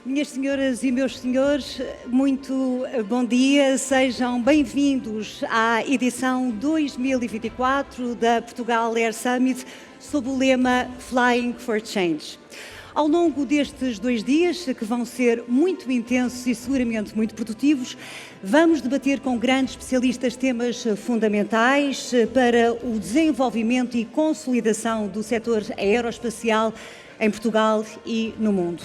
Minhas senhoras e meus senhores, muito bom dia, sejam bem-vindos à edição 2024 da Portugal Air Summit sob o lema Flying for Change. Ao longo destes 2 dias, que vão ser muito intensos e seguramente muito produtivos, vamos debater com grandes especialistas temas fundamentais para o desenvolvimento e consolidação do setor aeroespacial em Portugal e no mundo.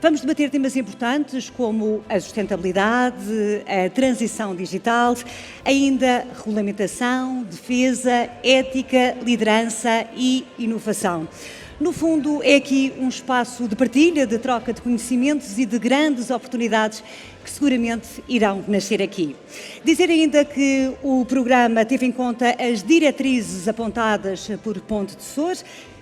Vamos debater temas importantes como a sustentabilidade, a transição digital, ainda regulamentação, defesa, ética, liderança e inovação. No fundo, é aqui um espaço de partilha, de troca de conhecimentos e de grandes oportunidades que seguramente irão nascer aqui. Dizer ainda que o programa teve em conta as diretrizes apontadas por Ponte de Sor,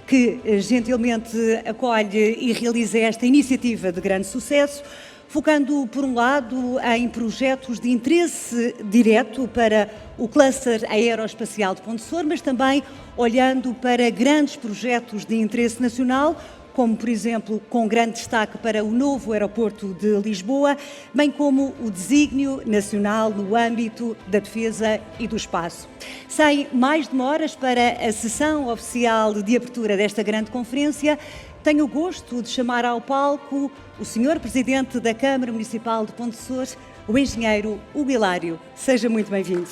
que gentilmente acolhe e realiza esta iniciativa de grande sucesso, focando, por um lado, em projetos de interesse direto para o cluster aeroespacial de Ponte de Sor, mas também olhando para grandes projetos de interesse nacional, como, por exemplo, com grande destaque para o novo aeroporto de Lisboa, bem como o desígnio nacional no âmbito da defesa e do espaço. Sem mais demoras, para a sessão oficial de abertura desta grande conferência, tenho o gosto de chamar ao palco o Sr. Presidente da Câmara Municipal de Ponte de Sor, o engenheiro Hugo Hilário. Seja muito bem-vindo.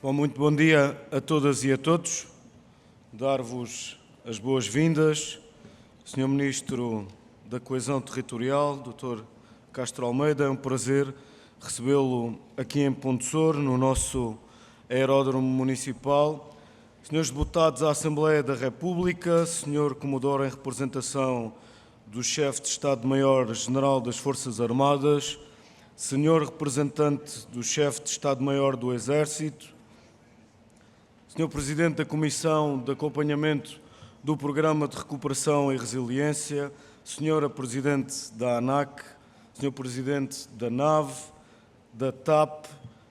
Bom, muito bom dia a todas e a todos. Dar-vos as boas-vindas, Sr. Ministro da Coesão Territorial, Dr. Castro Almeida. É um prazer recebê-lo aqui em Ponte de Sor, no nosso aeródromo municipal. Senhores deputados à Assembleia da República, Sr. Comodoro em representação do Chefe de Estado-Maior-General das Forças Armadas, Sr. Representante do Chefe de Estado-Maior do Exército, Sr. Presidente da Comissão de Acompanhamento do Programa de Recuperação e Resiliência, Sra. Presidente da ANAC, Sr. Presidente da NAV, da TAP,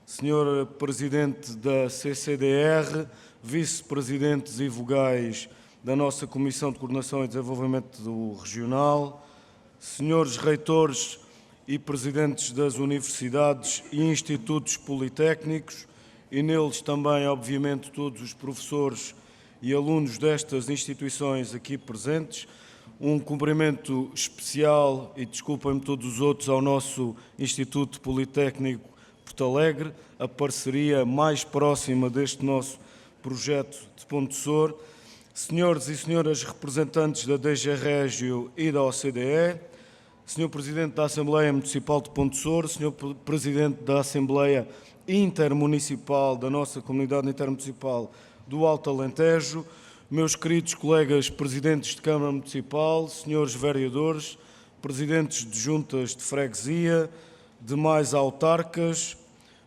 Sr. Presidente da CCDR, Vice-Presidentes e vogais da nossa Comissão de Coordenação e Desenvolvimento Regional, Srs. Reitores e Presidentes das Universidades e Institutos Politécnicos, e neles também, obviamente, todos os professores e alunos destas instituições aqui presentes. Um cumprimento especial, e desculpem-me todos os outros, ao nosso Instituto Politécnico Porto Alegre, a parceria mais próxima deste nosso projeto de Ponte de Sor, senhores e senhoras representantes da DG Régio e da OCDE, Sr. Presidente da Assembleia Municipal de Ponte de Sor, Sr. Presidente da Assembleia Intermunicipal da nossa Comunidade Intermunicipal do Alto Alentejo, meus queridos colegas Presidentes de Câmara Municipal, senhores vereadores, Presidentes de Juntas de Freguesia, demais autarcas,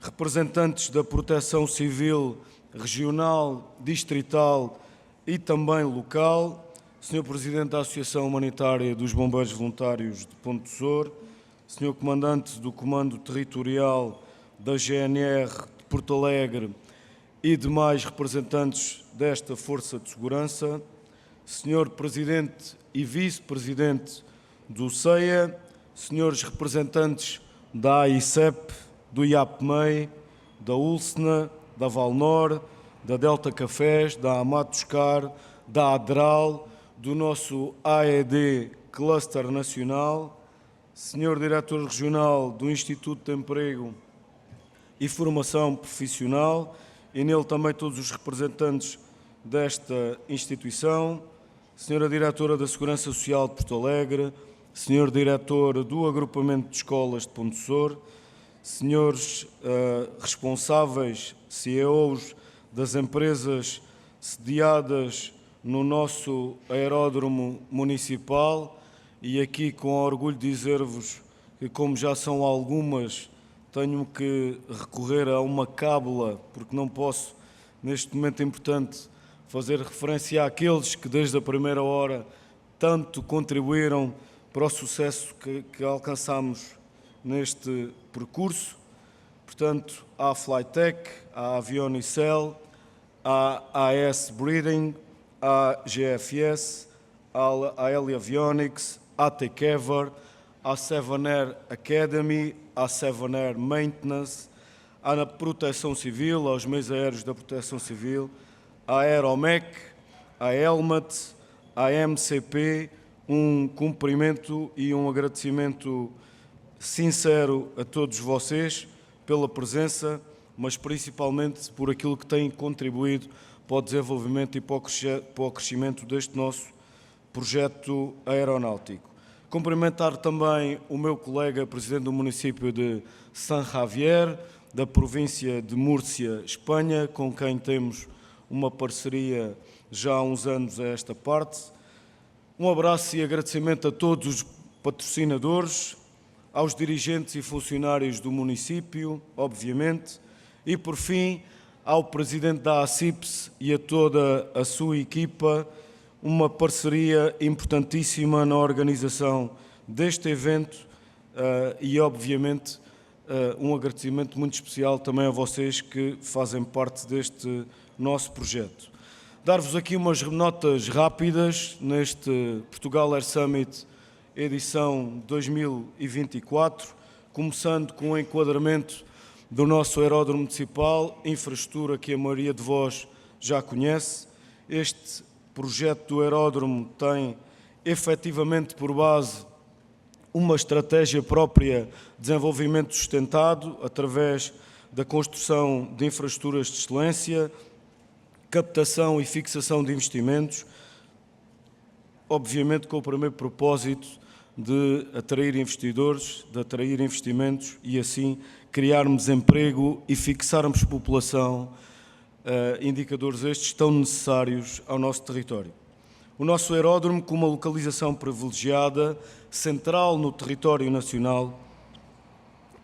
representantes da Proteção Civil Regional, Distrital e também local, Sr. Presidente da Associação Humanitária dos Bombeiros Voluntários de Ponte de Sor, Sr. Comandante do Comando Territorial da GNR de Porto Alegre e demais representantes desta Força de Segurança, Sr. Presidente e Vice-Presidente do CEA, Srs. Representantes da AICEP, do IAPMEI, da ULSNA, da Valnor, da Delta Cafés, da Amatoscar, da ADRAL, do nosso AED Cluster Nacional, Sr. Diretor Regional do Instituto de Emprego e Formação Profissional, e nele também todos os representantes desta instituição, Sra. Diretora da Segurança Social de Porto Alegre, Sr. Diretor do Agrupamento de Escolas de Ponte de Sor, Srs. Responsáveis, CEOs das empresas sediadas no nosso aeródromo municipal, e aqui com orgulho dizer-vos que, como já são algumas, tenho que recorrer a uma cábula, porque não posso, neste momento importante, fazer referência àqueles que desde a primeira hora tanto contribuíram para o sucesso que alcançamos neste percurso. Portanto, há a Flytech, há a Avionicel, há a AS Breeding, há a GFS, há a Heli Avionics, há a Takeover, há a 7Air Academy, há a 7Air Maintenance, há a Proteção Civil, aos meios aéreos da Proteção Civil, há a Aeromec, há a Helmet, há a MCP. Um cumprimento e um agradecimento sincero a todos vocês pela presença, mas principalmente por aquilo que têm contribuído para o desenvolvimento e para o crescimento deste nosso projeto aeronáutico. Cumprimentar também o meu colega, presidente do município de San Javier, da província de Múrcia, Espanha, com quem temos uma parceria já há uns anos a esta parte. Um abraço e agradecimento a todos os patrocinadores, aos dirigentes e funcionários do município, obviamente, e, por fim, ao presidente da ACIPS e a toda a sua equipa, uma parceria importantíssima na organização deste evento e, obviamente, um agradecimento muito especial também a vocês que fazem parte deste nosso projeto. Dar-vos aqui umas notas rápidas neste Portugal Air Summit edição 2024, começando com o enquadramento do nosso aeródromo municipal, infraestrutura que a maioria de vós já conhece. Este projeto do aeródromo tem efetivamente por base uma estratégia própria de desenvolvimento sustentado através da construção de infraestruturas de excelência, captação e fixação de investimentos, obviamente com o primeiro propósito de atrair investidores, de atrair investimentos e assim criarmos emprego e fixarmos população, indicadores estes tão necessários ao nosso território. O nosso aeródromo, com uma localização privilegiada, central no território nacional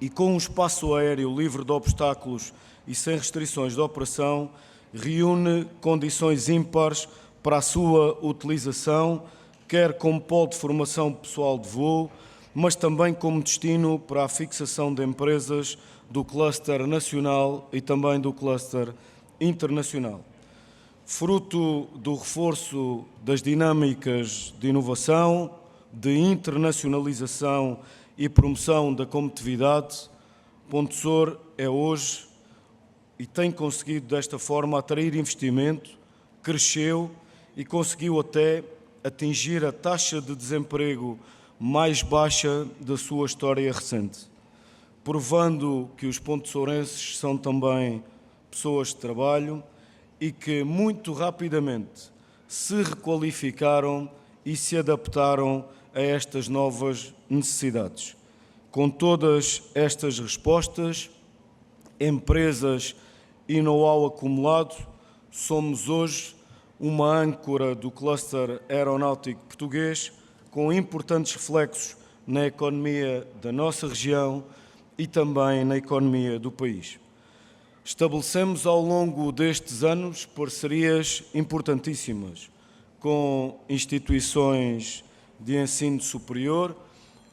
e com um espaço aéreo livre de obstáculos e sem restrições de operação, reúne condições ímpares para a sua utilização, quer como polo de formação pessoal de voo, mas também como destino para a fixação de empresas do cluster nacional e também do cluster internacional. Fruto do reforço das dinâmicas de inovação, de internacionalização e promoção da competitividade, Pontessor é hoje e tem conseguido desta forma atrair investimento, cresceu e conseguiu até atingir a taxa de desemprego mais baixa da sua história recente, provando que os pontessorenses são também pessoas de trabalho e que muito rapidamente se requalificaram e se adaptaram a estas novas necessidades. Com todas estas respostas, empresas e know-how acumulado, somos hoje uma âncora do cluster aeronáutico português com importantes reflexos na economia da nossa região e também na economia do país. Estabelecemos ao longo destes anos parcerias importantíssimas com instituições de ensino superior,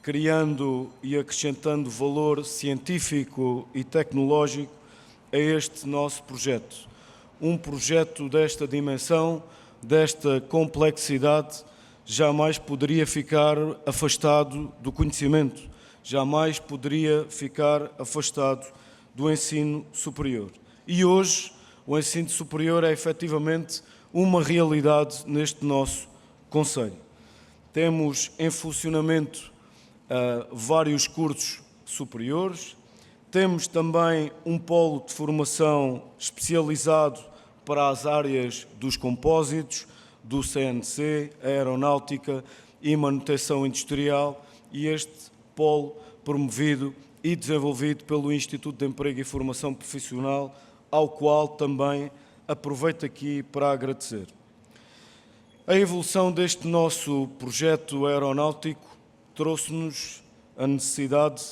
criando e acrescentando valor científico e tecnológico a este nosso projeto. Um projeto desta dimensão, desta complexidade, jamais poderia ficar afastado do conhecimento, jamais poderia ficar afastado do ensino superior. E hoje o ensino superior é efetivamente uma realidade neste nosso concelho. Temos em funcionamento vários cursos superiores, temos também um polo de formação especializado para as áreas dos compósitos, do CNC, aeronáutica e manutenção industrial, e este polo promovido e desenvolvido pelo Instituto de Emprego e Formação Profissional, ao qual também aproveito aqui para agradecer. A evolução deste nosso projeto aeronáutico trouxe-nos a necessidade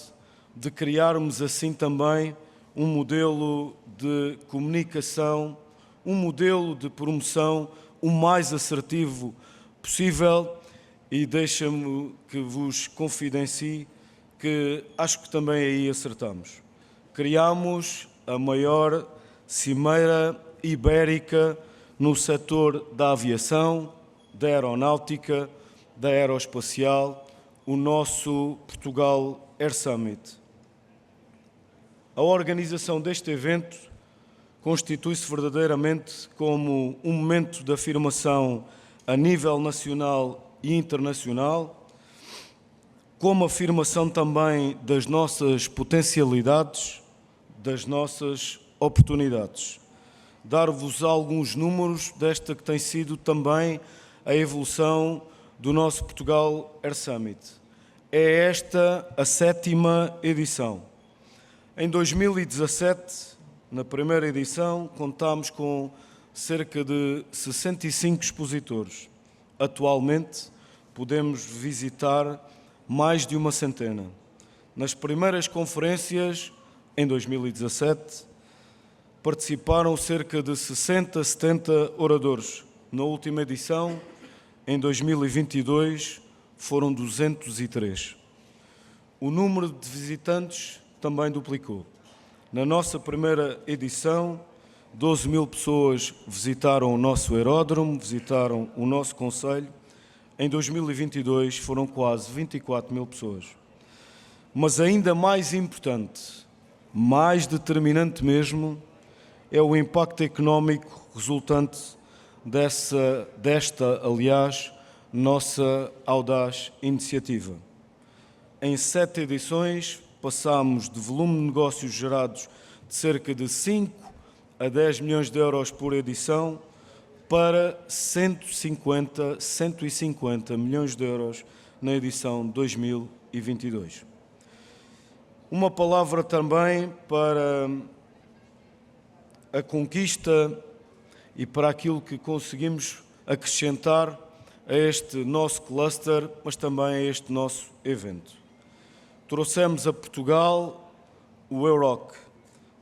de criarmos assim também um modelo de comunicação, um modelo de promoção o mais assertivo possível, e deixa-me que vos confidencie que acho que também aí acertamos. Criámos a maior cimeira ibérica no setor da aviação, da aeronáutica, da aeroespacial, o nosso Portugal Air Summit. A organização deste evento constitui-se verdadeiramente como um momento de afirmação a nível nacional e internacional, como afirmação também das nossas potencialidades, das nossas oportunidades. Dar-vos alguns números desta que tem sido também a evolução do nosso Portugal Air Summit. É esta a 7ª edição. Em 2017, na primeira edição, contámos com cerca de 65 expositores. Atualmente, podemos visitar mais de uma centena. Nas primeiras conferências, em 2017, participaram cerca de 60, 70 oradores. Na última edição, em 2022, foram 203. O número de visitantes também duplicou. Na nossa primeira edição, 12 mil pessoas visitaram o nosso aeródromo, visitaram o nosso concelho. Em 2022 foram quase 24 mil pessoas. Mas ainda mais importante, mais determinante mesmo, é o impacto económico resultante desta, aliás, nossa audaz iniciativa. Em 7 edições, passámos de volume de negócios gerados de cerca de 5 a 10 milhões de euros por edição para 150 milhões de euros na edição 2022. Uma palavra também para a conquista e para aquilo que conseguimos acrescentar a este nosso cluster, mas também a este nosso evento. Trouxemos a Portugal o EUROC,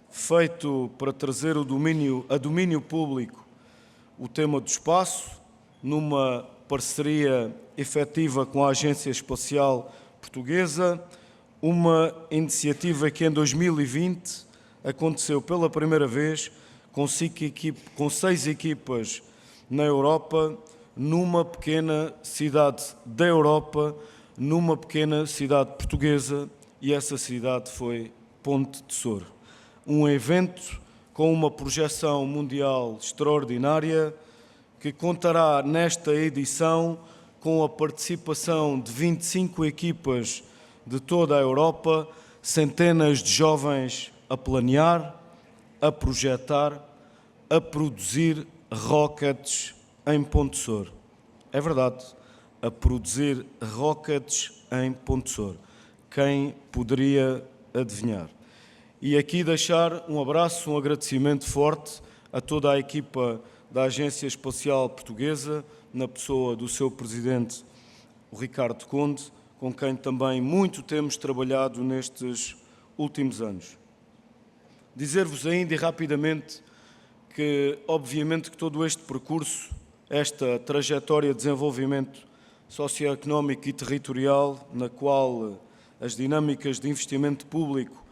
feito para trazer a domínio público o tema do espaço, numa parceria efetiva com a Agência Espacial Portuguesa, uma iniciativa que em 2020 aconteceu pela primeira vez com 6 equipas na Europa, numa pequena cidade da Europa, numa pequena cidade portuguesa, e essa cidade foi Ponte de Sor. Um evento com uma projeção mundial extraordinária, que contará nesta edição com a participação de 25 equipas de toda a Europa, centenas de jovens a planear, a projetar, a produzir rockets em Ponte de Sor. É verdade, a produzir rockets em Ponte de Sor. Quem poderia adivinhar? E aqui deixar um abraço, um agradecimento forte a toda a equipa da Agência Espacial Portuguesa, na pessoa do seu presidente, o Ricardo Conde, com quem também muito temos trabalhado nestes últimos anos. Dizer-vos ainda e rapidamente que, obviamente, que todo este percurso, esta trajetória de desenvolvimento socioeconómico e territorial, na qual as dinâmicas de investimento público,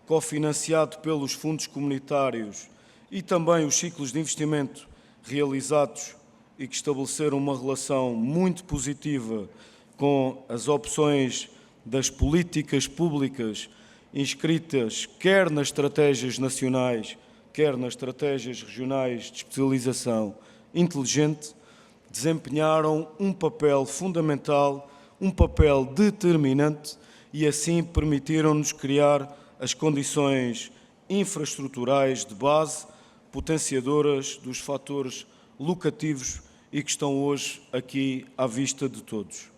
cofinanciado pelos fundos comunitários e também os ciclos de investimento realizados e que estabeleceram uma relação muito positiva com as opções das políticas públicas inscritas quer nas estratégias nacionais, quer nas estratégias regionais de especialização inteligente, desempenharam um papel fundamental, um papel determinante e assim permitiram-nos criar as condições infraestruturais de base, potenciadoras dos fatores locativos e que estão hoje aqui à vista de todos.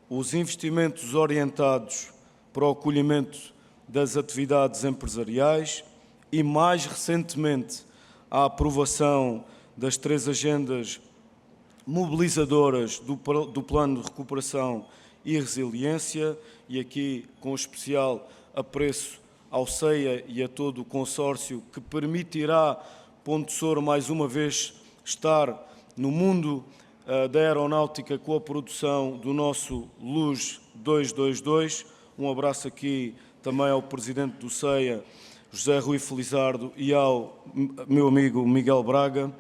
Os investimentos orientados para o acolhimento das atividades empresariais e, mais recentemente, a aprovação das 3 agendas mobilizadoras do Plano de Recuperação e Resiliência, e aqui com especial apreço ao CEIA e a todo o consórcio que permitirá Ponte de Sor mais uma vez estar no mundo da aeronáutica com a produção do nosso LUS 222, um abraço aqui também ao Presidente do CEIA, José Rui Felizardo, e ao meu amigo Miguel Braga.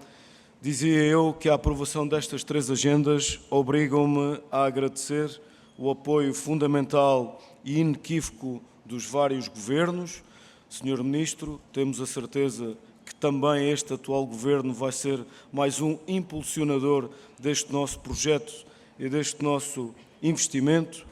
Dizia eu que a aprovação destas 3 agendas obrigam-me a agradecer o apoio fundamental e inequívoco dos vários governos. Senhor Ministro, temos a certeza que também este atual Governo vai ser mais um impulsionador deste nosso projeto e deste nosso investimento.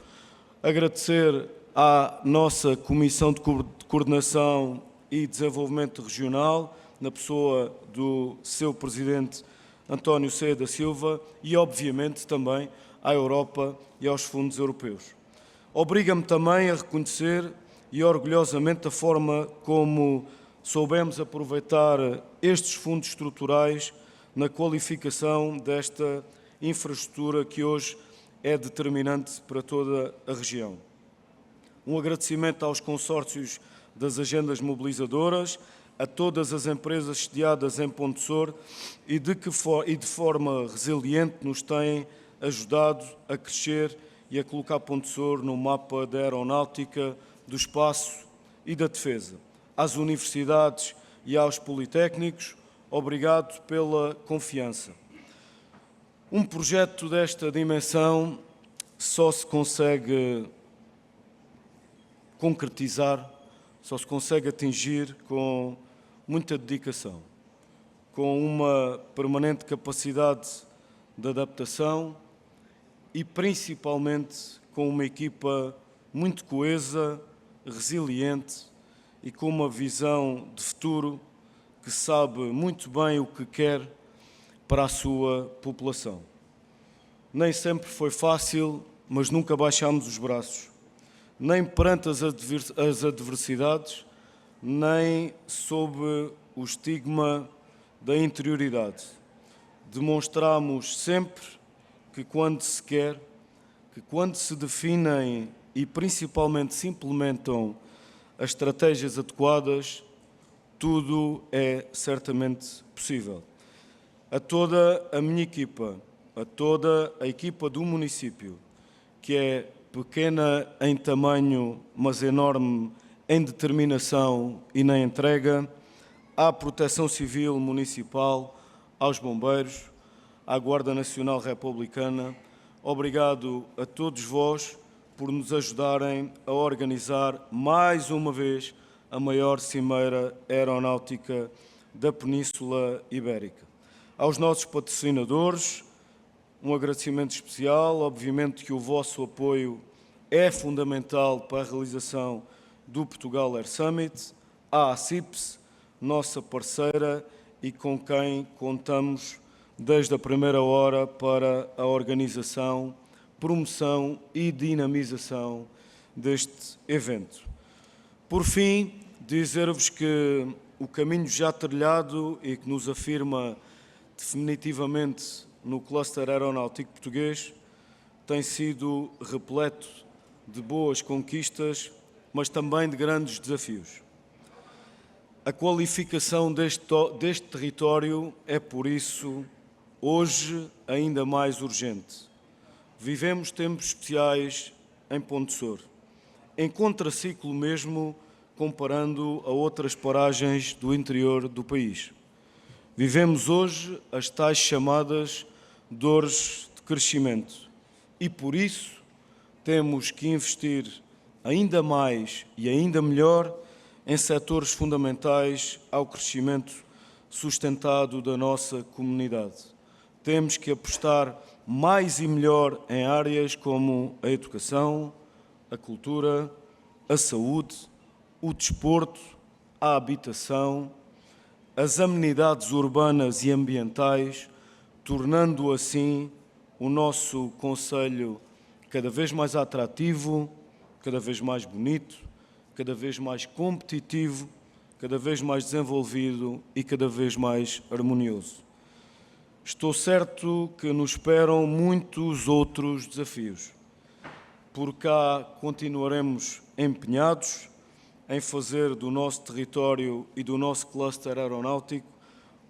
Agradecer à nossa Comissão de Coordenação e Desenvolvimento Regional, na pessoa do seu Presidente António Ceia da Silva e, obviamente, também à Europa e aos fundos europeus. Obriga-me também a reconhecer e orgulhosamente a forma como soubemos aproveitar estes fundos estruturais na qualificação desta infraestrutura que hoje é determinante para toda a região. Um agradecimento aos consórcios das agendas mobilizadoras, a todas as empresas sediadas em Pontessor e de forma resiliente nos têm ajudado a crescer e a colocar Pontessor no mapa da aeronáutica, do espaço e da defesa. Às universidades e aos politécnicos, obrigado pela confiança. Um projeto desta dimensão só se consegue concretizar, só se consegue atingir com muita dedicação, com uma permanente capacidade de adaptação e, principalmente, com uma equipa muito coesa, resiliente e com uma visão de futuro que sabe muito bem o que quer para a sua população. Nem sempre foi fácil, mas nunca baixámos os braços, nem perante as adversidades, nem sob o estigma da interioridade. Demonstramos sempre que quando se quer, que quando se definem e principalmente se implementam as estratégias adequadas, tudo é certamente possível. A toda a minha equipa, a toda a equipa do município, que é pequena em tamanho, mas enorme em determinação e na entrega, à Proteção Civil Municipal, aos bombeiros, à Guarda Nacional Republicana, obrigado a todos vós por nos ajudarem a organizar mais uma vez a maior cimeira aeronáutica da Península Ibérica. Aos nossos patrocinadores, um agradecimento especial. Obviamente que o vosso apoio é fundamental para a realização do Portugal Air Summit, à ACIPS, nossa parceira e com quem contamos desde a primeira hora para a organização, promoção e dinamização deste evento. Por fim, dizer-vos que o caminho já trilhado e que nos afirma definitivamente no cluster aeronáutico português tem sido repleto de boas conquistas, mas também de grandes desafios. A qualificação deste território é, por isso, hoje ainda mais urgente. Vivemos tempos especiais em Pontessor, em contraciclo mesmo, comparando a outras paragens do interior do país. Vivemos hoje as tais chamadas dores de crescimento e, por isso, temos que investir ainda mais e ainda melhor em setores fundamentais ao crescimento sustentado da nossa comunidade. Temos que apostar mais e melhor em áreas como a educação, a cultura, a saúde, o desporto, a habitação, as amenidades urbanas e ambientais, tornando assim o nosso concelho cada vez mais atrativo, cada vez mais bonito, cada vez mais competitivo, cada vez mais desenvolvido e cada vez mais harmonioso. Estou certo que nos esperam muitos outros desafios. Por cá continuaremos empenhados em fazer do nosso território e do nosso cluster aeronáutico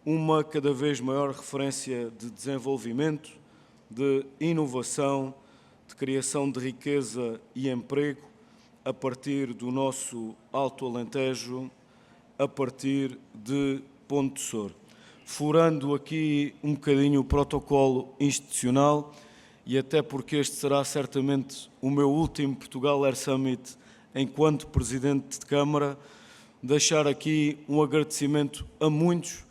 uma cada vez maior referência de desenvolvimento, de inovação, de criação de riqueza e emprego, a partir do nosso Alto Alentejo, a partir de Ponte Sor. Furando aqui um bocadinho o protocolo institucional, e até porque este será certamente o meu último Portugal Air Summit enquanto Presidente de Câmara, deixar aqui um agradecimento a muitos,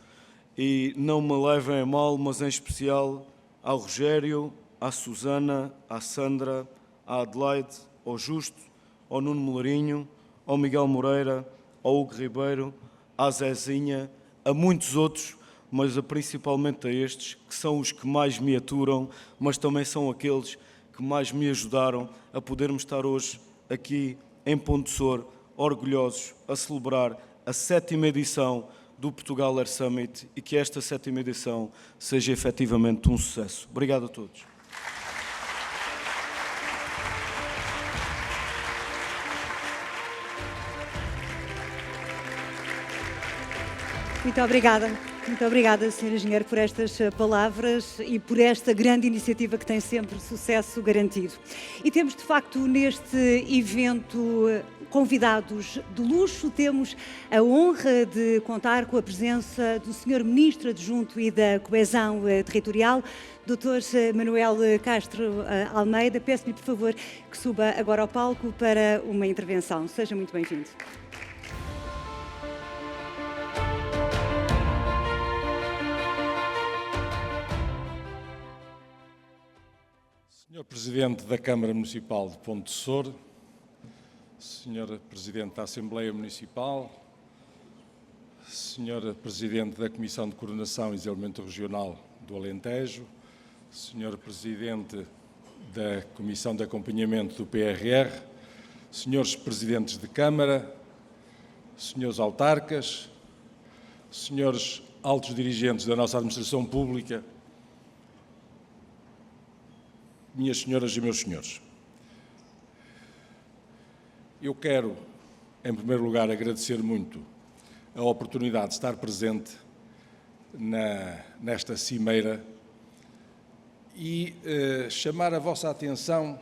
e não me levem a mal, mas em especial ao Rogério, à Susana, à Sandra, à Adelaide, ao Justo, ao Nuno Molarinho, ao Miguel Moreira, ao Hugo Ribeiro, à Zezinha, a muitos outros, mas principalmente a estes, que são os que mais me aturam, mas também são aqueles que mais me ajudaram a podermos estar hoje aqui em Ponte Sor, orgulhosos a celebrar a 7ª edição do Portugal Air Summit, e que esta 7ª edição seja efetivamente um sucesso. Obrigado a todos. Muito obrigada. Muito obrigada, Sr. Engenheiro, por estas palavras e por esta grande iniciativa que tem sempre sucesso garantido. E temos, de facto, neste evento convidados de luxo. Temos a honra de contar com a presença do Sr. Ministro Adjunto e da Coesão Territorial, Dr. Manuel Castro Almeida. Peço-lhe, por favor, que suba agora ao palco para uma intervenção. Seja muito bem-vindo. Senhor Presidente da Câmara Municipal de Ponte Sor, Senhor Presidente da Assembleia Municipal, Senhor Presidente da Comissão de Coordenação e Desenvolvimento Regional do Alentejo, Senhor Presidente da Comissão de Acompanhamento do PRR, Senhores Presidentes de Câmara, Senhores Autarcas, Senhores Altos Dirigentes da nossa Administração Pública, minhas senhoras e meus senhores, eu quero, em primeiro lugar, agradecer muito a oportunidade de estar presente nesta cimeira e chamar a vossa atenção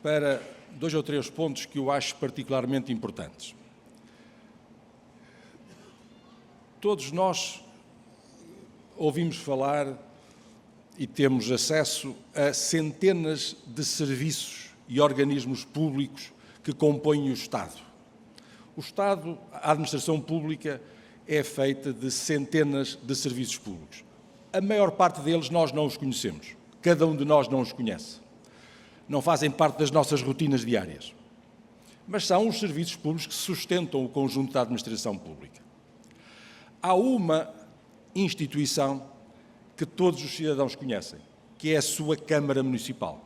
para 2 ou 3 pontos que eu acho particularmente importantes. Todos nós ouvimos falar e temos acesso a centenas de serviços e organismos públicos que compõem o Estado. O Estado, a administração pública, é feita de centenas de serviços públicos. A maior parte deles nós não os conhecemos. Cada um de nós não os conhece. Não fazem parte das nossas rotinas diárias. Mas são os serviços públicos que sustentam o conjunto da administração pública. Há uma instituição que todos os cidadãos conhecem, que é a sua Câmara Municipal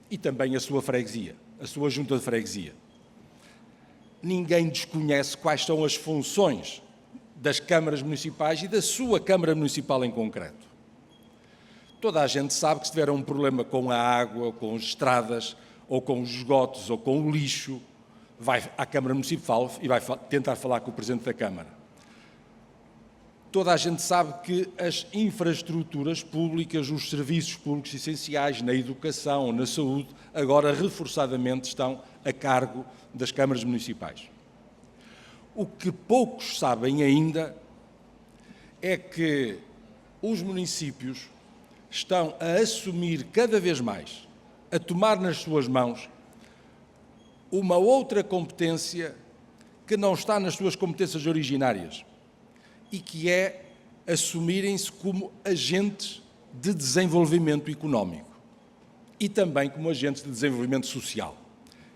e também a sua freguesia, a sua Junta de Freguesia. Ninguém desconhece quais são as funções das câmaras municipais e da sua Câmara Municipal em concreto. Toda a gente sabe que se tiver um problema com a água, ou com as estradas, ou com os esgotos, ou com o lixo, vai à Câmara Municipal e vai tentar falar com o Presidente da Câmara. Toda a gente sabe que as infraestruturas públicas, os serviços públicos essenciais na educação, na saúde, agora reforçadamente estão a cargo das câmaras municipais. O que poucos sabem ainda é que os municípios estão a assumir cada vez mais, a tomar nas suas mãos, uma outra competência que não está nas suas competências originárias, e que é assumirem-se como agentes de desenvolvimento económico e também como agentes de desenvolvimento social.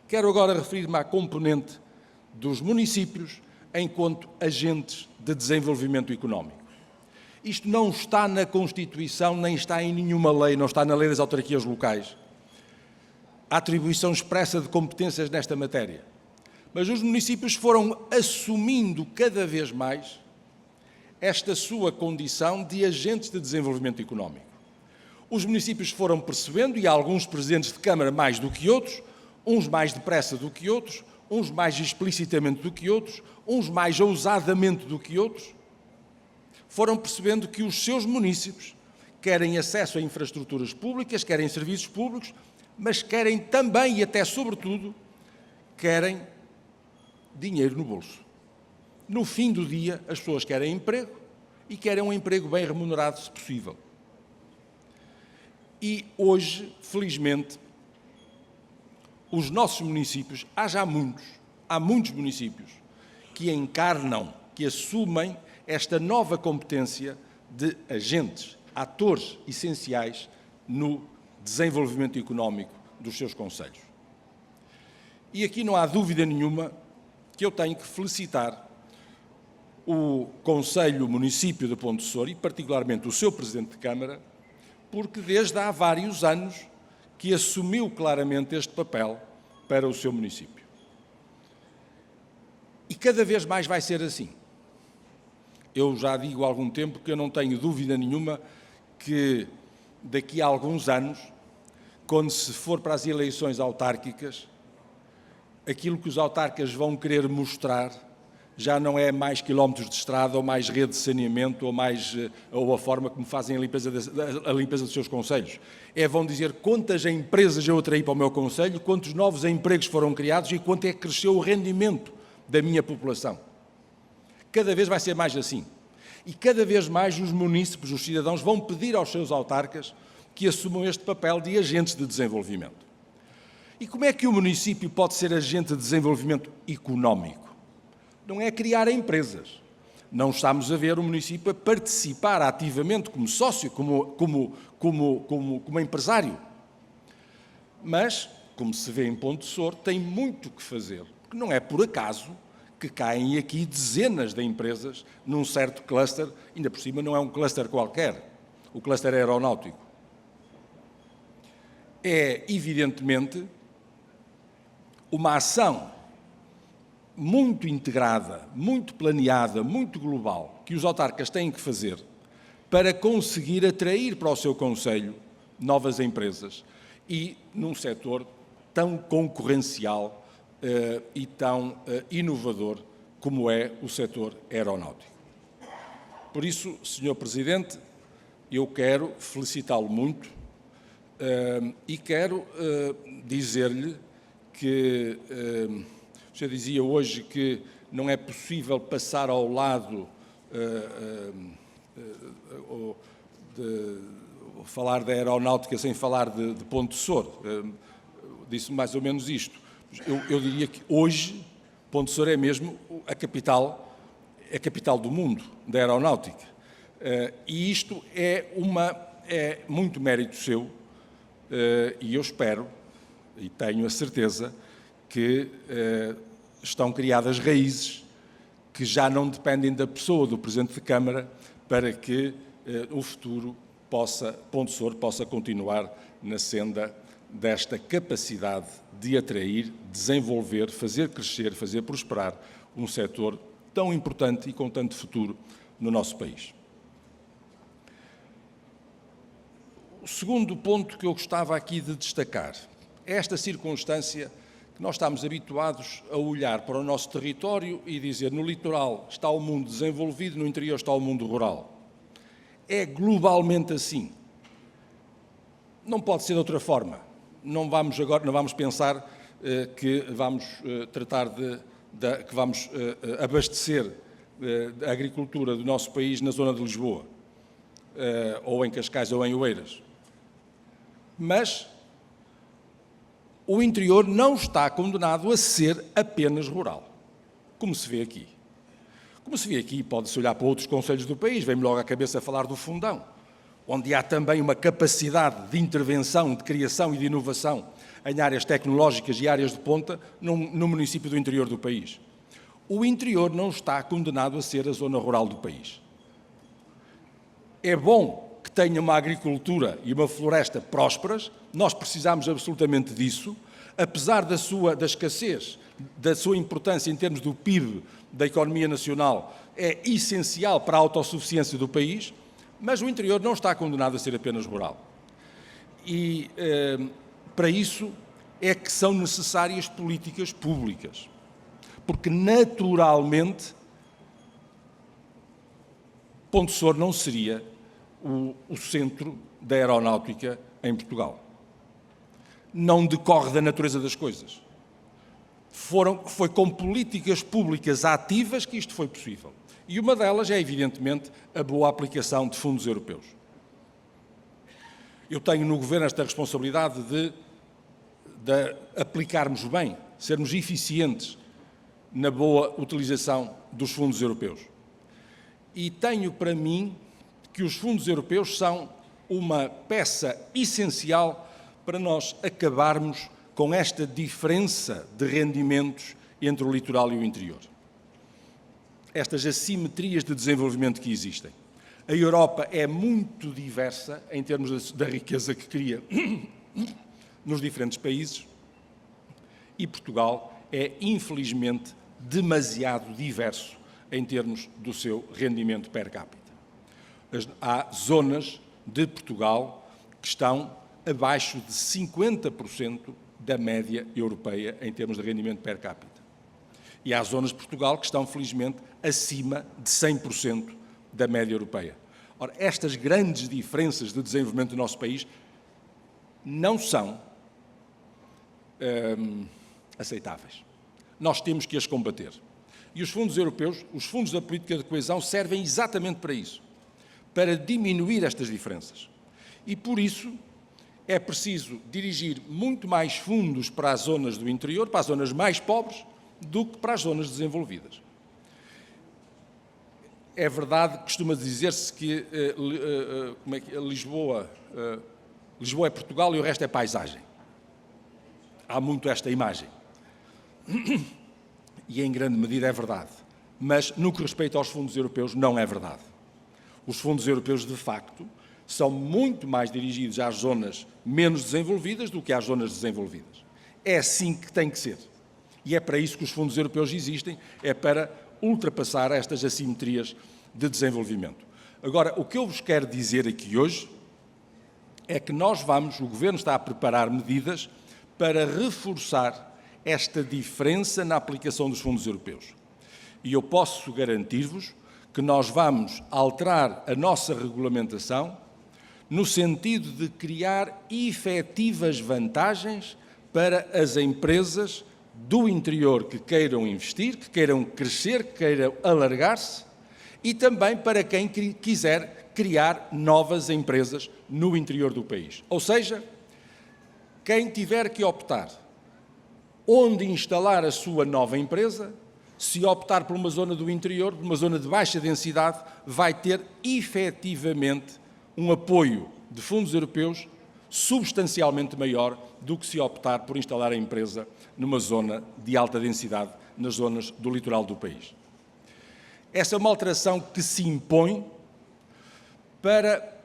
Quero agora referir-me à componente dos municípios enquanto agentes de desenvolvimento económico. Isto não está na Constituição, nem está em nenhuma lei, não está na lei das autarquias locais. A atribuição expressa de competências nesta matéria. Mas os municípios foram assumindo cada vez mais esta sua condição de agentes de desenvolvimento económico. Os municípios foram percebendo, e há alguns presidentes de Câmara mais do que outros, uns mais depressa do que outros, uns mais explicitamente do que outros, uns mais ousadamente do que outros, foram percebendo que os seus municípios querem acesso a infraestruturas públicas, querem serviços públicos, mas querem também e até sobretudo querem dinheiro no bolso. No fim do dia, as pessoas querem emprego e querem um emprego bem remunerado, se possível. E hoje, felizmente, os nossos municípios, há muitos municípios que encarnam, que assumem esta nova competência de agentes, atores essenciais no desenvolvimento económico dos seus concelhos. E aqui não há dúvida nenhuma que eu tenho que felicitar o Conselho Município de Ponte Sor e particularmente o seu Presidente de Câmara, porque desde há vários anos que assumiu claramente este papel para o seu município. E cada vez mais vai ser assim. Eu já digo há algum tempo que eu não tenho dúvida nenhuma que daqui a alguns anos, quando se for para as eleições autárquicas, aquilo que os autarcas vão querer mostrar já não é mais quilómetros de estrada ou mais rede de saneamento ou a forma como fazem a limpeza dos seus concelhos. Vão dizer quantas empresas eu atraí para o meu concelho, quantos novos empregos foram criados e quanto é que cresceu o rendimento da minha população. Cada vez vai ser mais assim. E cada vez mais os munícipes, os cidadãos, vão pedir aos seus autarcas que assumam este papel de agentes de desenvolvimento. E como é que o município pode ser agente de desenvolvimento económico? Não é criar empresas. Não estamos a ver o município a participar ativamente como sócio, como empresário. Mas, como se vê em Ponte Sor, tem muito que fazer, porque não é por acaso que caem aqui dezenas de empresas num certo cluster, ainda por cima não é um cluster qualquer, o cluster aeronáutico. É, evidentemente, uma ação muito integrada, muito planeada, muito global, que os autarcas têm que fazer para conseguir atrair para o seu concelho novas empresas e num setor tão concorrencial e tão inovador como é o setor aeronáutico. Por isso, Sr. Presidente, eu quero felicitá-lo muito e quero dizer-lhe que o senhor dizia hoje que não é possível passar ao lado de falar da aeronáutica sem falar de Ponte Sor. Disse mais ou menos isto. Eu diria que hoje Ponte Sor é mesmo a capital do mundo da aeronáutica. E isto é muito mérito seu e eu espero e tenho a certeza que estão criadas raízes que já não dependem da pessoa do Presidente de Câmara para que o futuro Ponte Sor possa continuar na senda desta capacidade de atrair, desenvolver, fazer crescer, fazer prosperar um setor tão importante e com tanto futuro no nosso país. O segundo ponto que eu gostava aqui de destacar é esta circunstância que nós estamos habituados a olhar para o nosso território e dizer no litoral está o mundo desenvolvido, no interior está o mundo rural. É globalmente assim. Não pode ser de outra forma. Não vamos pensar que vamos tratar que vamos abastecer a agricultura do nosso país na zona de Lisboa, ou em Cascais ou em Oeiras. Mas o interior não está condenado a ser apenas rural, como se vê aqui. Como se vê aqui, pode-se olhar para outros concelhos do país, vem-me logo à cabeça falar do Fundão, onde há também uma capacidade de intervenção, de criação e de inovação em áreas tecnológicas e áreas de ponta no município do interior do país. O interior não está condenado a ser a zona rural do país. É bom que tenha uma agricultura e uma floresta prósperas, nós precisamos absolutamente disso, apesar da escassez, da sua importância em termos do PIB, da economia nacional, é essencial para a autossuficiência do país, mas o interior não está condenado a ser apenas rural. E para isso é que são necessárias políticas públicas, porque naturalmente Ponte Sor não seria o centro da aeronáutica em Portugal. Não decorre da natureza das coisas. foi com políticas públicas ativas que isto foi possível. E uma delas é, evidentemente, a boa aplicação de fundos europeus. Eu tenho no Governo esta responsabilidade de aplicarmos bem, sermos eficientes na boa utilização dos fundos europeus. E tenho para mim que os fundos europeus são uma peça essencial para nós acabarmos com esta diferença de rendimentos entre o litoral e o interior. Estas assimetrias de desenvolvimento que existem. A Europa é muito diversa em termos da riqueza que cria nos diferentes países e Portugal é, infelizmente, demasiado diverso em termos do seu rendimento per capita. Há zonas de Portugal que estão abaixo de 50% da média europeia em termos de rendimento per capita. E há zonas de Portugal que estão, felizmente, acima de 100% da média europeia. Ora, estas grandes diferenças de desenvolvimento do nosso país não são aceitáveis. Nós temos que as combater. E os fundos europeus, os fundos da política de coesão, servem exatamente para isso, para diminuir estas diferenças. E, por isso, é preciso dirigir muito mais fundos para as zonas do interior, para as zonas mais pobres, do que para as zonas desenvolvidas. É verdade, costuma dizer-se que Lisboa é Portugal e o resto é paisagem. Há muito esta imagem. E em grande medida é verdade. Mas no que respeita aos fundos europeus, não é verdade. Os fundos europeus, de facto, são muito mais dirigidos às zonas menos desenvolvidas do que às zonas desenvolvidas. É assim que tem que ser. E é para isso que os fundos europeus existem, é para ultrapassar estas assimetrias de desenvolvimento. Agora, o que eu vos quero dizer aqui hoje é que o Governo está a preparar medidas para reforçar esta diferença na aplicação dos fundos europeus. E eu posso garantir-vos que nós vamos alterar a nossa regulamentação no sentido de criar efetivas vantagens para as empresas do interior que queiram investir, que queiram crescer, que queiram alargar-se e também para quem quiser criar novas empresas no interior do país. Ou seja, quem tiver que optar onde instalar a sua nova empresa, se optar por uma zona do interior, por uma zona de baixa densidade, vai ter efetivamente um apoio de fundos europeus substancialmente maior do que se optar por instalar a empresa numa zona de alta densidade, nas zonas do litoral do país. Essa é uma alteração que se impõe para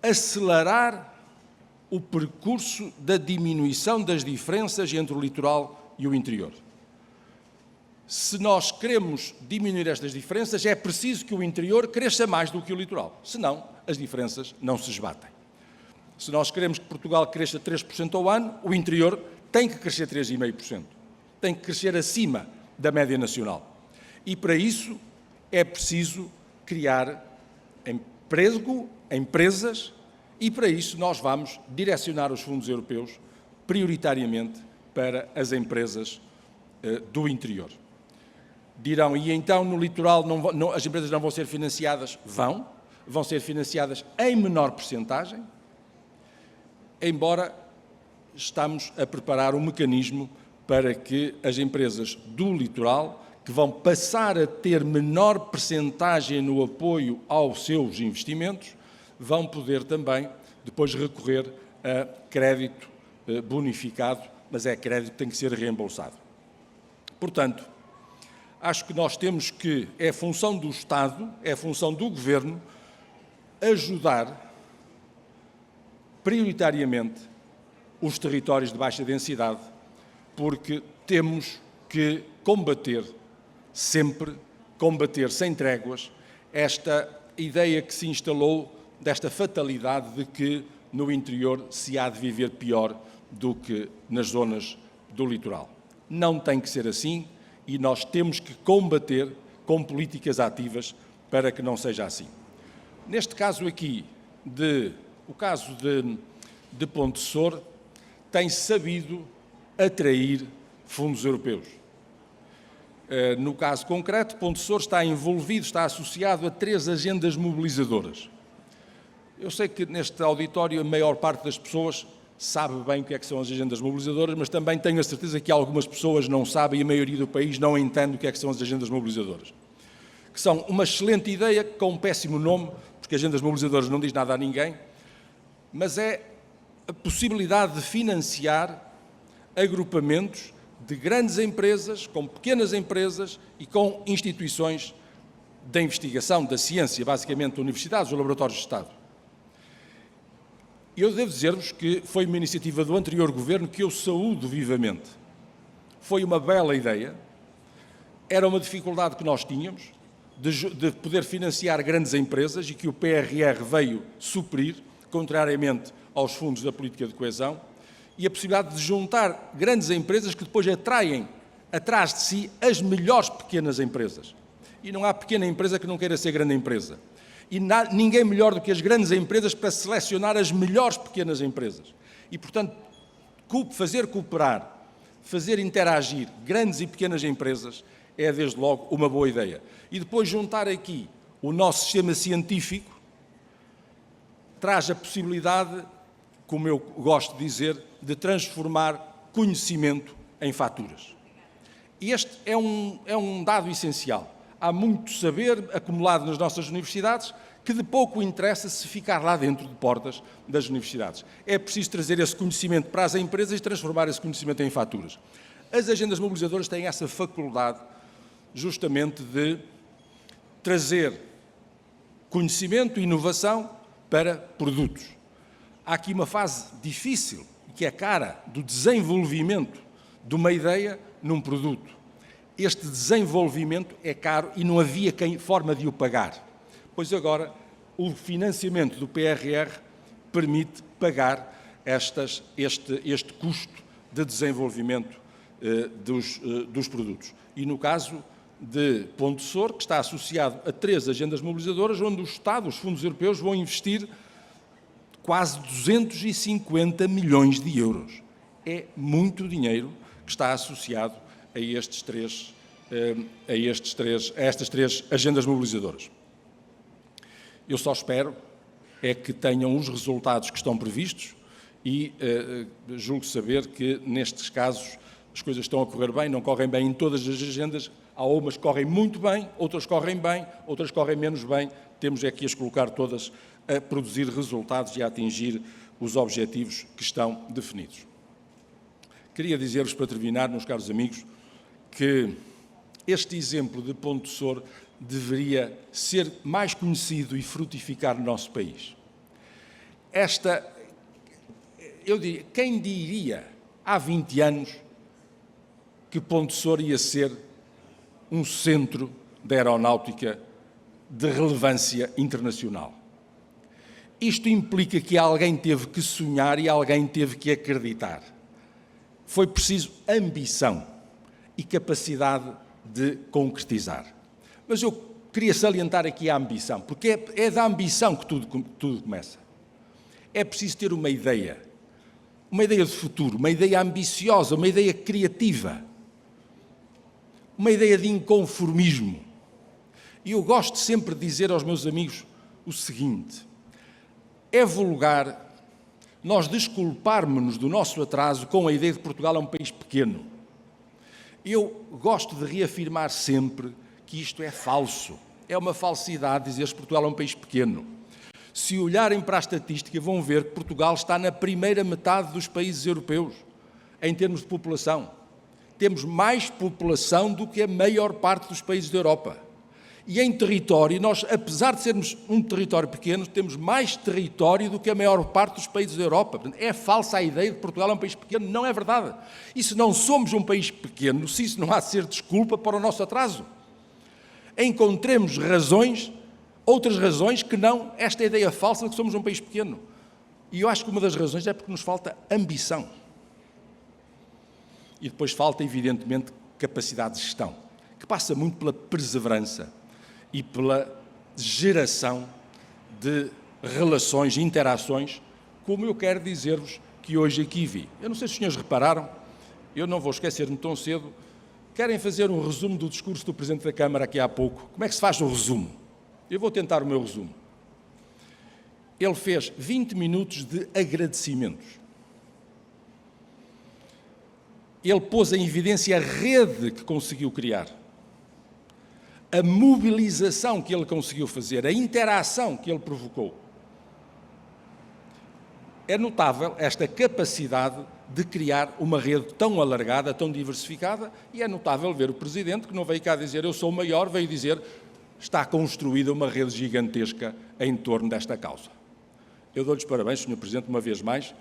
acelerar o percurso da diminuição das diferenças entre o litoral e o interior. Se nós queremos diminuir estas diferenças, é preciso que o interior cresça mais do que o litoral, senão as diferenças não se esbatem. Se nós queremos que Portugal cresça 3% ao ano, o interior tem que crescer 3,5%. Tem que crescer acima da média nacional. E para isso é preciso criar emprego, empresas, e para isso nós vamos direcionar os fundos europeus prioritariamente para as empresas do interior. Dirão, e então no litoral as empresas não vão ser financiadas? Vão ser financiadas em menor percentagem, embora estamos a preparar um mecanismo para que as empresas do litoral, que vão passar a ter menor percentagem no apoio aos seus investimentos, vão poder também depois recorrer a crédito bonificado, mas é crédito que tem que ser reembolsado. Portanto, acho que nós temos que, é função do Estado, é função do Governo, ajudar prioritariamente os territórios de baixa densidade, porque temos que combater sempre, combater sem tréguas, esta ideia que se instalou desta fatalidade de que no interior se há de viver pior do que nas zonas do litoral. Não tem que ser assim e nós temos que combater com políticas ativas para que não seja assim. Neste caso aqui, o caso de Pontessor, tem sabido atrair fundos europeus. No caso concreto, Pontessor está envolvido, está associado a 3 agendas mobilizadoras. Eu sei que neste auditório a maior parte das pessoas sabe bem o que é que são as agendas mobilizadoras, mas também tenho a certeza que algumas pessoas não sabem e a maioria do país não entende o que é que são as agendas mobilizadoras. Que são uma excelente ideia com um péssimo nome, porque agendas mobilizadoras não diz nada a ninguém, mas é a possibilidade de financiar agrupamentos de grandes empresas, com pequenas empresas e com instituições da investigação, da ciência, basicamente universidades ou laboratórios de Estado. Eu devo dizer-vos que foi uma iniciativa do anterior governo que eu saúdo vivamente. Foi uma bela ideia, era uma dificuldade que nós tínhamos, de poder financiar grandes empresas e que o PRR veio suprir, contrariamente aos fundos da política de coesão, e a possibilidade de juntar grandes empresas que depois atraem atrás de si as melhores pequenas empresas. E não há pequena empresa que não queira ser grande empresa. E ninguém melhor do que as grandes empresas para selecionar as melhores pequenas empresas. E, portanto, fazer cooperar, fazer interagir grandes e pequenas empresas é, desde logo, uma boa ideia. E depois juntar aqui o nosso sistema científico traz a possibilidade, como eu gosto de dizer, de transformar conhecimento em faturas. E este é um dado essencial. Há muito saber acumulado nas nossas universidades que de pouco interessa se ficar lá dentro de portas das universidades. É preciso trazer esse conhecimento para as empresas e transformar esse conhecimento em faturas. As agendas mobilizadoras têm essa faculdade justamente de trazer conhecimento e inovação para produtos. Há aqui uma fase difícil, que é cara, do desenvolvimento de uma ideia num produto. Este desenvolvimento é caro e não havia forma de o pagar. Pois agora, o financiamento do PRR permite pagar este custo de desenvolvimento dos produtos. E no caso de Pontessor, que está associado a 3 agendas mobilizadoras, onde o Estado, os fundos europeus, vão investir quase 250 milhões de euros. É muito dinheiro que está associado a estas 3 agendas mobilizadoras. Eu só espero é que tenham os resultados que estão previstos e julgo saber que, nestes casos, as coisas estão a correr bem, não correm bem em todas as agendas, há umas que correm muito bem, outras correm bem, outras correm menos bem, temos é que as colocar todas a produzir resultados e a atingir os objetivos que estão definidos. Queria dizer-vos, para terminar, meus caros amigos, que este exemplo de Pontessor deveria ser mais conhecido e frutificar no nosso país. Eu diria, quem diria há 20 anos que Pontessor ia ser um centro da aeronáutica de relevância internacional? Isto implica que alguém teve que sonhar e alguém teve que acreditar. Foi preciso ambição e capacidade de concretizar. Mas eu queria salientar aqui a ambição, porque é da ambição que tudo começa. É preciso ter uma ideia de futuro, uma ideia ambiciosa, uma ideia criativa, uma ideia de inconformismo. E eu gosto sempre de dizer aos meus amigos o seguinte: é vulgar nós desculparmos-nos do nosso atraso com a ideia de Portugal é um país pequeno. Eu gosto de reafirmar sempre que isto é falso. É uma falsidade dizer que Portugal é um país pequeno. Se olharem para a estatística, vão ver que Portugal está na primeira metade dos países europeus, em termos de população. Temos mais população do que a maior parte dos países da Europa. E em território, nós, apesar de sermos um território pequeno, temos mais território do que a maior parte dos países da Europa. Portanto, é falsa a ideia de que Portugal é um país pequeno, não é verdade. E se não somos um país pequeno, se isso não há de ser desculpa para o nosso atraso. Encontremos outras razões que não esta ideia falsa de que somos um país pequeno. E eu acho que uma das razões é porque nos falta ambição. E depois falta, evidentemente, capacidade de gestão, que passa muito pela perseverança e pela geração de relações, interações, como eu quero dizer-vos que hoje aqui vi. Eu não sei se os senhores repararam, eu não vou esquecer-me tão cedo Querem fazer um resumo do discurso do Presidente da Câmara aqui há pouco? Como é que se faz o resumo? Eu vou tentar o meu resumo. Ele fez 20 minutos de agradecimentos. Ele pôs em evidência a rede que conseguiu criar, a mobilização que ele conseguiu fazer, a interação que ele provocou. É notável esta capacidade de criar uma rede tão alargada, tão diversificada, e é notável ver o Presidente, que não veio cá dizer eu sou o maior, veio dizer está construída uma rede gigantesca em torno desta causa. Eu dou-lhes parabéns, Sr. Presidente, uma vez mais,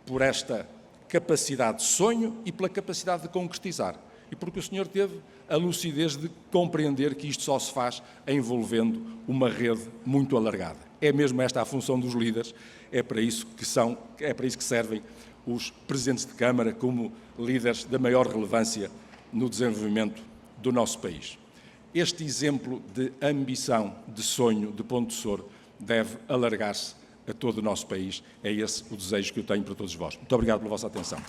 por esta capacidade de sonho e pela capacidade de concretizar. E porque o senhor teve a lucidez de compreender que isto só se faz envolvendo uma rede muito alargada. É mesmo esta a função dos líderes, é para isso que servem os presidentes de Câmara como líderes da maior relevância no desenvolvimento do nosso país. Este exemplo de ambição, de sonho, de Ponte de Soro, deve alargar-se a todo o nosso país. É esse o desejo que eu tenho para todos vós. Muito obrigado pela vossa atenção.